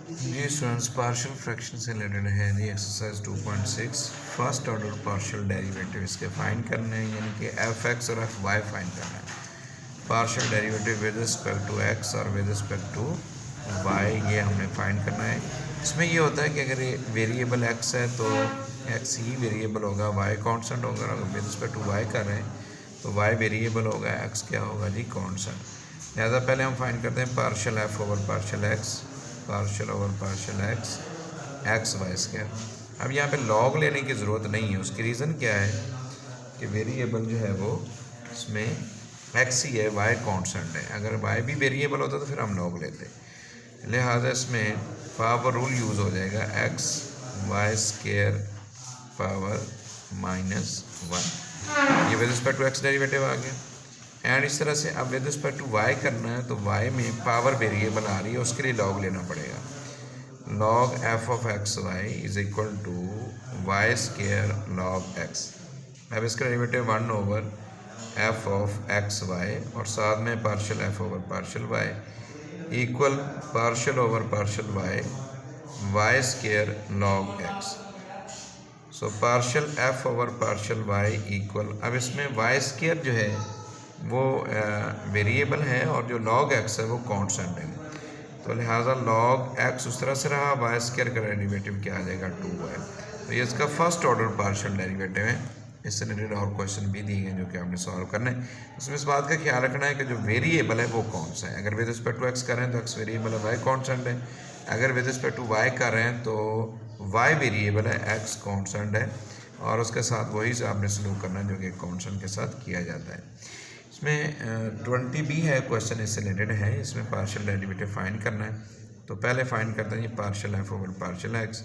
जी students, partial fraction से related है जी exercise 2.6 first order partial derivative इसके फाइंड करने हैं, यानी कि एफ एक्स और एफ वाई फाइंड करना है। Partial derivative with respect to X और विद रिस्पेक्ट टू वाई, ये हमने फाइंड करना है। इसमें ये होता है कि अगर ये वेरिएबल एक्स है तो एक्स ही वेरिएबल होगा, वाई कांस्टेंट होगा। अगर विद रिस्पेक्ट टू वाई कर रहे हैं तो वाई वेरिएबल होगा, एक्स क्या होगा जी, कांस्टेंट। लिहाजा पहले हम फाइंड करते हैं partial F over partial x, partial over partial x, x y square. अब यहाँ पे लॉग लेने की ज़रूरत नहीं है। उसकी रीज़न क्या है कि वेरिएबल जो है वो इसमें एक्स ही है, वाई कांस्टेंट है। अगर वाई भी वेरिएबल होता तो फिर हम लॉग लेते। लिहाजा इसमें पावर रूल यूज़ हो जाएगा, एक्स वाई स्क्वायर पावर -1। ये with respect to X derivative आ गया। एंड इस तरह से अब विद रिस्पेक्ट टू वाई करना है तो वाई में पावर वेरिएबल आ रही है, उसके लिए लॉग लेना पड़ेगा। Log F of x Y is equal to Y square log X. अब इसका derivative 1 over F of x Y और साथ में partial F over partial Y equal partial over partial Y, Y square log X. So partial F over partial Y equal, अब इसमें Y square जो है वो वेरिएबल है और जो लॉग एक्स है वो कांस्टेंट है। तो लिहाजा लॉग एक्स उस तरह से रहा, वाई स्क्वायर का डेरिवेटिव क्या आ जाएगा, 2y। तो ये इसका फर्स्ट ऑर्डर पार्शियल डेरिवेटिव है। इससे रिलेटेड और क्वेश्चन भी दिए हैं जो कि आपने सॉल्व करना है। इसमें इस बात का ख्याल रखना है कि जो वेरिएबल है वो कौन सा है। अगर विद रिस्पेक्ट टू एक्स कर रहे हैं तो एक्स वेरिएबल है, वाई कांस्टेंट है। अगर विद रिस्पेक्ट टू वाई कर रहे हैं तो वाई वेरिएबल है, एक्स कांस्टेंट है। और उसके साथ वही से आपने सलूक करना है जो कि कांस्टेंट के साथ किया जाता है। इसमें 20 भी है क्वेश्चन, इससे रिलेटेड है। इसमें पार्शियल डेरिवेटिव फाइंड करना है। तो पहले फाइंड करते हैं ये partial F over partial X,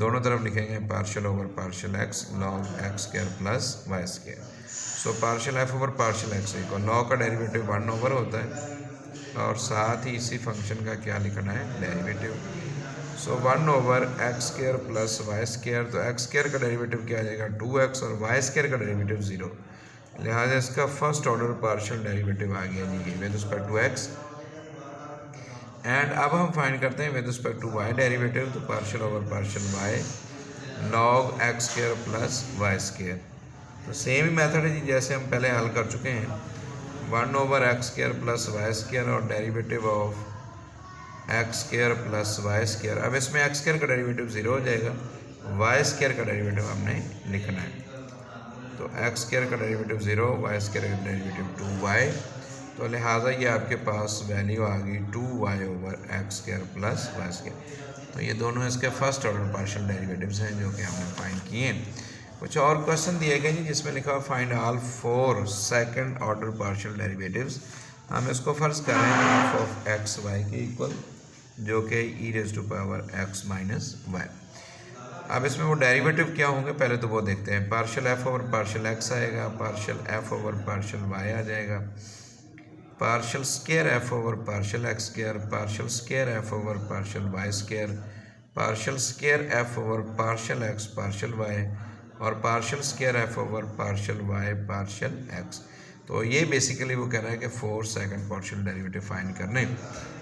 दोनों तरफ लिखेंगे partial over partial X log X square plus Y square. So partial F over partial X को लॉग का डेरिवेटिव 1 ओवर होता है और साथ ही इसी फंक्शन का क्या लिखना है, derivative. So 1 over x square plus Y square, तो एक्स स्क्वायर का डेरिवेटिव क्या आ जाएगा, 2x और वाई स्क्वायर का डेरिवेटिव 0। लिहाजा इसका फर्स्ट ऑर्डर पार्शियल डेरिवेटिव आ गया जी with respect to X. And अब हम फाइंड करते हैं with respect to Y derivative, तो partial over partial Y log X square plus Y square. तो सेम ही मेथड है जी जैसे हम पहले हल कर चुके हैं। 1 over x square plus Y square और derivative of X square plus Y square. अब इसमें एक्स स्क्वायर का डेरिवेटिव 0 हो जाएगा, वाई स्क्वायर का डेरिवेटिव हमने लिखना है। तो एक्स स्क्वायर का डेरिवेटिव 0, वाई स्क्वायर का डेरिवेटिव 2y। तो लिहाजा ये आपके पास वैल्यू आ गई 2y over x square plus Y square. तो ये दोनों इसके फर्स्ट ऑर्डर पार्शियल डेरिवेटिव्स हैं जो कि हमने फाइंड किए। कुछ और क्वेश्चन दिए गए जी जिसमें लिखा हुआ find all 4 second order partial derivatives. हम इसको फर्ज कर रहे हैं एफ ऑफ एक्स वाई के इक्वल, जो कि e raise to power x minus y. अब इसमें वो डेरिवेटिव क्या होंगे पहले तो वो देखते हैं। Partial F over partial X आएगा, partial F over partial Y आ जाएगा, partial square F over partial x square, partial square F over partial Y square, partial square F over partial x partial Y और partial square F over partial Y partial x. तो ये basically वो कह रहा है कि 4 second partial derivative find करने।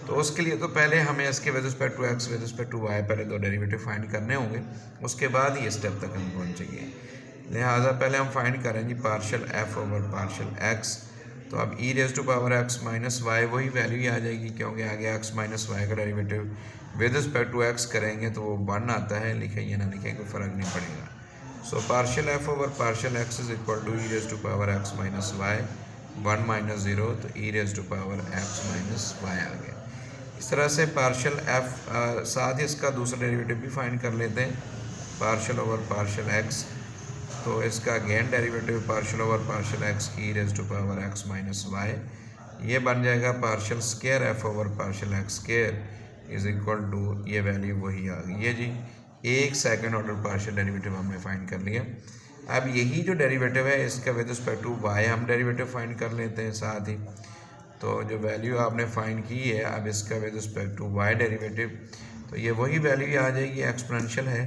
तो उसके लिए तो पहले हमें इसके with respect to x with respect to y पहले तो डेरिवेटिव फाइंड करने होंगे, उसके बाद ये स्टेप तक हम पहुँचेंगे। लिहाजा पहले हम फाइंड करें जी partial F over partial x. तो अब E raise to power x minus Y वही वैल्यू ही आ जाएगी, क्योंकि आगे एक्स माइनस वाई का derivative with respect to X करेंगे तो वो 1 आता है, लिखें या ना लिखें कोई फ़र्क नहीं पड़ेगा। So partial F over partial x is equal to e raise to power x minus y, 1 minus 0, तो e raise to power x minus y आ गया। इस तरह से पार्शियल एफ साथ ही इसका दूसरा डेरिवेटिव भी फाइंड कर लेते हैं, पार्शियल ओवर पार्शियल एक्स। तो इसका again derivative partial over partial x e raise to power x minus y, ये बन जाएगा partial square F over partial x square is equal to, ये वैल्यू वही आ गई है जी। एक सेकंड ऑर्डर पार्शियल डेरिवेटिव हमने फाइंड कर लिया। अब यही जो डेरिवेटिव है इसका विद रिस्पेक्ट टू वाई हम डेरिवेटिव फाइंड कर लेते हैं साथ ही। तो जो वैल्यू आपने फाइंड की है अब इसका with respect to Y derivative, तो ये वही वैल्यू आ जाएगी, एक्सपोनेंशियल है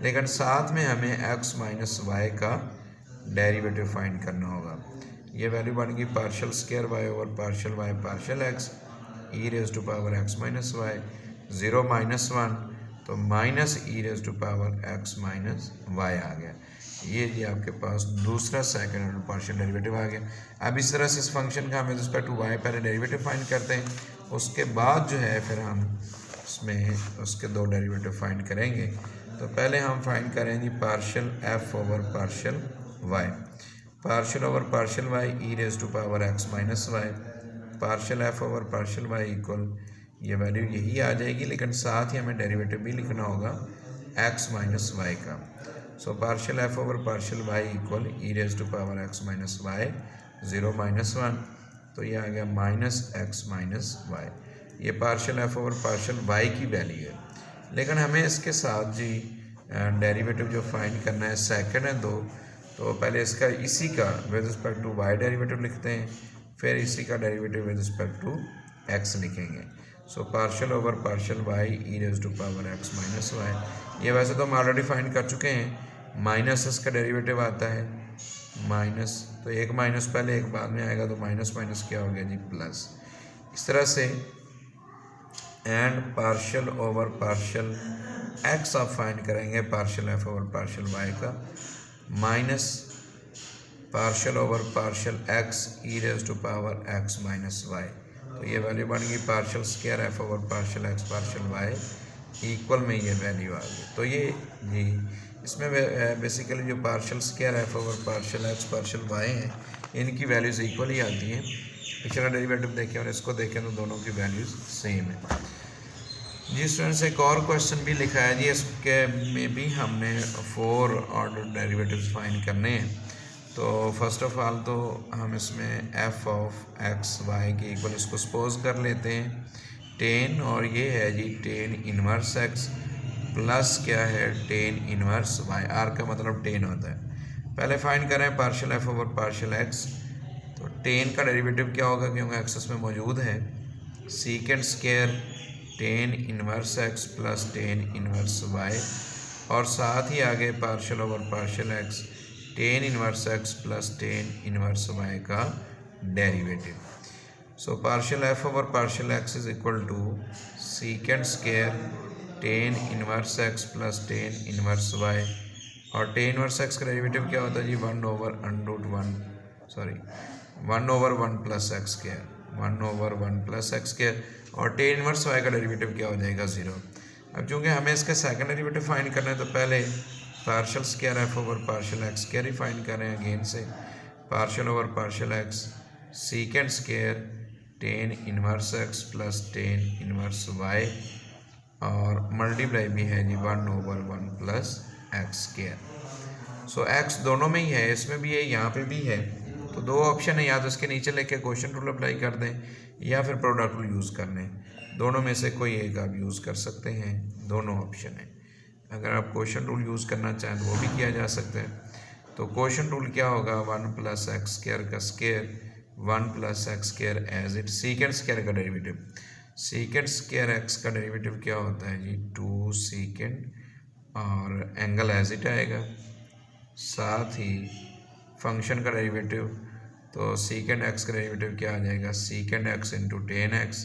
लेकिन साथ में हमें एक्स माइनस वाई का डेरिवेटिव फाइंड करना होगा। ये वैल्यू बन गई partial square y over partial Y partial x e raise to power x minus y 0 minus 1 तो minus e raise to power x minus y आ गया। ये जी आपके पास दूसरा सेकंड ऑर्डर पार्शियल डेरिवेटिव आ गया। अब इस तरह से इस फंक्शन का हम विद रिस्पेक्ट टू वाई पहले डेरिवेटिव फाइंड करते हैं, उसके बाद जो है फिर हम उसमें उसके दो डेरिवेटिव फाइंड करेंगे। तो पहले हम फाइंड करेंगे partial F over partial Y, partial over partial y e raise to power x minus y, partial F over partial Y equal ये वैल्यू यही आ जाएगी, लेकिन साथ ही हमें डेरिवेटिव भी लिखना होगा एक्स माइनस वाई का। So partial F over partial Y equal e raise to power x minus y, 0 minus 1 तो ये आ गया माइनस एक्स माइनस वाई। ये partial F over partial y की वैल्यू है, लेकिन हमें इसके साथ जी डेरिवेटिव जो फाइंड करना है सेकंड है दो, तो पहले इसका इसी का with respect to Y derivative लिखते हैं, फिर इसी का derivative with respect to x लिखेंगे। So partial over partial y e raise to power x minus y, ये वैसे तो हम ऑलरेडी फाइंड कर चुके हैं, माइनस इसका डेरिवेटिव आता है माइनस, तो एक माइनस पहले एक बाद में आएगा, तो माइनस माइनस क्या हो गया जी प्लस। इस तरह से and partial over partial x आप फाइंड करेंगे partial F over partial y का, minus partial over partial x e raise to power x minus y, तो ये वैल्यू बन गई partial square F over partial x partial Y equal में ये value आ गई। तो ये जी इसमें बेसिकली जो partial square F over partial x partial y हैं इनकी वैल्यूज़ इक्वल ही आती हैं। पिछला डेरिवेटिव देखें और इसको देखें तो दोनों की वैल्यूज़ सेम है। जी स्टूडेंट्स एक और क्वेश्चन भी लिखा है जी, इसके में भी हमने 4 ऑर्डर डेरिवेटिव्स फाइंड करने हैं। तो फर्स्ट ऑफ ऑल तो हम इसमें एफ ऑफ एक्स वाई के इक्वल इसको सपोज कर लेते हैं टेन, और ये है जी टेन इनवर्स एक्स प्लस क्या है टेन इनवर्स वाई, आर का मतलब टेन होता है। पहले फाइंड करें partial F over partial x, तो टेन का डेरिवेटिव क्या होगा क्योंकि एक्स इसमें मौजूद है, secant square tan inverse x plus tan inverse y, और साथ ही आगे partial over partial x tan inverse x plus tan inverse y का derivative. So partial F over partial x is equal to secant square tan inverse x plus tan inverse y, और tan inverse x का derivative क्या होता है जी 1 over 1 plus x square, 1 over 1 plus x square, और tan inverse y का derivative क्या हो जाएगा 0। अब चूँकि हमें इसका सेकंड डेरिवेटिव फाइंड करना है तो पहले partial square F over partial x square ही फाइंड करें अगेन से, partial over partial x secant square tan inverse x plus tan inverse y, और मल्टीप्लाई भी है जी 1 over 1 plus x square. So x दोनों में ही है, इसमें भी है यहाँ पे भी है, तो दो ऑप्शन है, या तो इसके नीचे लेके क्वोशिएंट रूल अप्लाई कर दें या फिर प्रोडक्ट रूल यूज़ कर लें, दोनों में से कोई एक आप यूज़ कर सकते हैं, दोनों ऑप्शन है। अगर आप क्वोशिएंट रूल यूज़ करना चाहें तो वो भी किया जा सकता है। तो क्वोशिएंट रूल क्या होगा 1 प्लस एक्स स्क्वायर का square 1 plus x square as it, secant square का डेरिवेटिव, सीकेंड स्क्वायर एक्स का डेरिवेटिव क्या होता है जी 2 सीकेंड, और एंगल एज इट आएगा, साथ ही फंक्शन का डेरिवेटिव, तो सीकेंड एक्स का डेरिवेटिव क्या आ जाएगा secant x into tan x,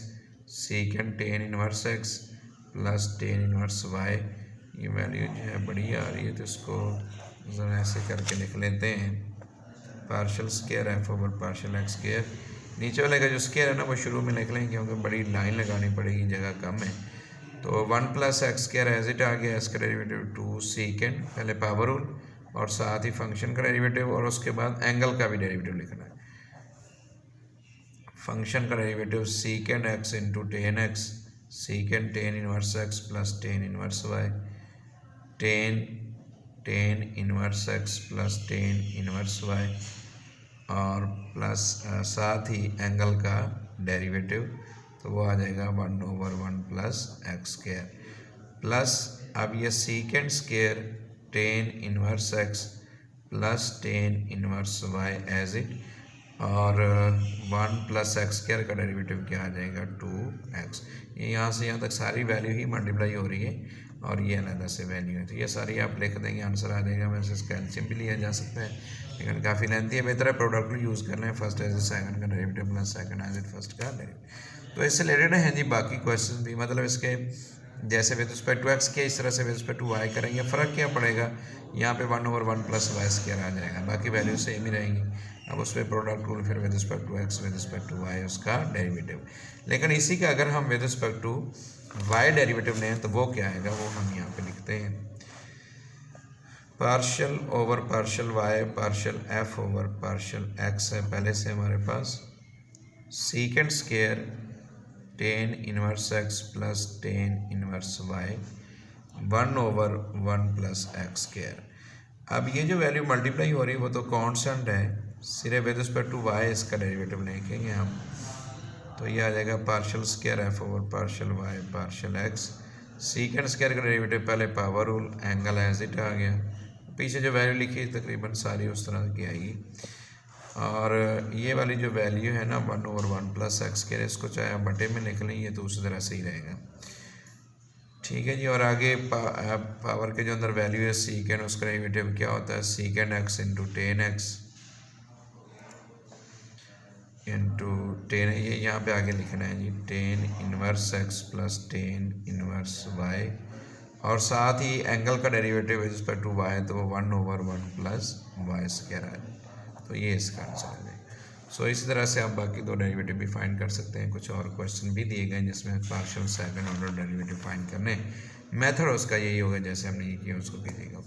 secant tan inverse x plus tan inverse y. ये वैल्यू जो है बड़ी आ रही है तो इसको ज़रा ऐसे करके लिख लेते हैं, partial square F over partial x square, नीचे वाले का जो स्क्वायर है ना वो शुरू में लिख लें क्योंकि बड़ी लाइन लगानी पड़ेगी, जगह कम है। तो 1 plus x square as it आ गया, इसका डेरिवेटिव 2 सीकेंड, पहले पावर रूल और साथ ही फंक्शन का डेरिवेटिव, और उसके बाद एंगल का भी डेरिवेटिव लिखना है। फंक्शन का derivative secant x into tan x, secant tan inverse x plus tan inverse y, tan inverse x plus tan inverse y, और प्लस साथ ही एंगल का डेरिवेटिव, तो वो आ जाएगा 1 over 1 plus x square, plus अब ये secant square tan inverse x plus tan inverse y as it, और 1 प्लस एक्स स्क्वायर का डेरिवेटिव क्या आ जाएगा 2x। ये यहाँ से यहाँ तक सारी वैल्यू ही मल्टीप्लाई हो रही है और ये अलग से वैल्यू है, तो ये सारी आप लिख देंगे आंसर आ जाएगा। वैसे इसका एलसीएम भी लिया जा सकता है लेकिन काफ़ी लेंथी है, बेहतर है प्रोडक्ट यूज़ कर लें, फर्स्ट एज सेकंड का derivative plus second as it first का डेरिवेटिव। तो इससे रिलेटेड हैं जी बाकी क्वेश्चन भी, मतलब इसके जैसे विद रिस्पेक्ट टू एक्स के इस तरह से विद रिस्पेक्ट टू वाई करेंगे। फ़र्क क्या पड़ेगा, यहाँ पे 1/1 प्लस वाई स्क्वायर आ जाएगा, बाकी वैल्यू सेम ही रहेंगी। अब उस पर प्रोडक्ट रूल, फिर with respect to x with respect to y उसका डेरिवेटिव। लेकिन इसी का अगर हम with respect to Y derivative लें तो वो क्या आएगा, वो हम यहाँ पे लिखते हैं partial over partial Y partial F over partial x है पहले से हमारे पास, secant square tan inverse x plus tan inverse y 1/1 plus x square. अब ये जो वैल्यू मल्टीप्लाई हो रही है वो तो कांस्टेंट है, सिर्फ विद रिस्पेक्ट टू वाई इसका डेरिवेटिव लिखेंगे हम, तो ये आ जाएगा partial square F over partial Y partial x. Secant square का डेरिवेटिव पहले power rule, angle as it आ गया, पीछे जो वैल्यू लिखी तकरीबन सारी उस तरह की आएगी। और ये वाली जो वैल्यू है ना 1/1 प्लस एक्स स्क्वायर, इसको चाहे आप बटे में लिख लें, ये तो उसी तरह से ही रहेगा। ठीक है जी। और आगे पावर के जो अंदर वैल्यू है सीकेंड, उसका डेरिवेटिव क्या होता है, secant x into tan x into tan, ये यहाँ पे आगे लिखना है जी, tan inverse x plus tan inverse y, और साथ ही एंगल का derivative with respect to y तो वो 1/1 प्लस वाई स्क्वायर है। तो ये इसका आंसर है। सो इसी तरह से आप बाकी दो डेरिवेटिव भी फाइंड कर सकते हैं। कुछ और क्वेश्चन भी दिए गए जिसमें partial second order derivative find करने, मेथड उसका यही होगा जैसे हमने ये किया उसको कीजिएगा।